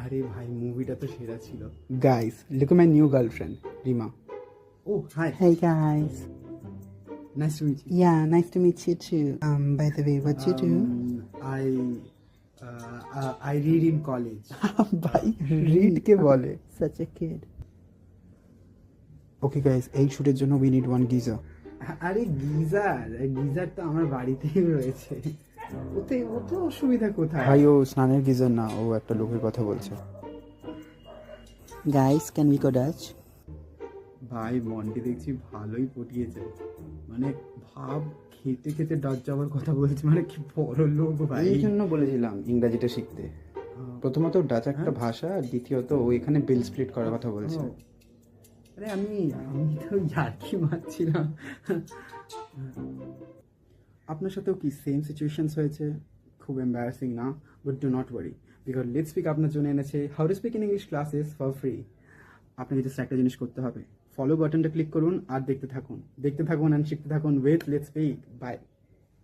আরে ভাই মুভিটা তো সেরা ছিল। Guys, look at my new girlfriend, Rima. Oh hi, Hey guys. Nice to meet you. Yeah, nice to meet you too. By the way, what you do? I I read in college. ভাই read কে বলে? Such a kid. Okay guys, এই শুটের জন্য we need one geezer. আরে geyser তো আমার বাড়িতেই রয়েছে, ওতে অত অসুবিধা কোথায়? ভাই ও স্নানের গিজার না, ও একটা লোকের কথা বলছে। Guys, can we go Dutch? ভাই মনটি দেখছি ভালোই পটিয়েছে, মানে ভাব খেতে খেতে ডাচ যাওয়ার কথা বলছে, মানে কি বড় লোক ভাই। এই জন্য বলেছিলাম ইংরাজিটা শিখতে। প্রথমত ডাচ একটা ভাষা, আর দ্বিতীয়ত ও এখানে বিল স্প্লিট করার কথা বলছে। আরে আমি তো ইয়ার্কি মারছিলাম। আপনার সাথেও কি সেম সিচুয়েশনস হয়েছে? খুব এম্বারাসিং না? But do not worry, because let's speak আপনার জন্য এনেছে how to speak in English classes for free. আপনাকে জাস্ট একটা জিনিস করতে হবে, ফলো বাটনটা ক্লিক করুন আর দেখতে থাকুন অ্যান্ড শিখতে থাকুন উইথ লেটস স্পিক। বাই।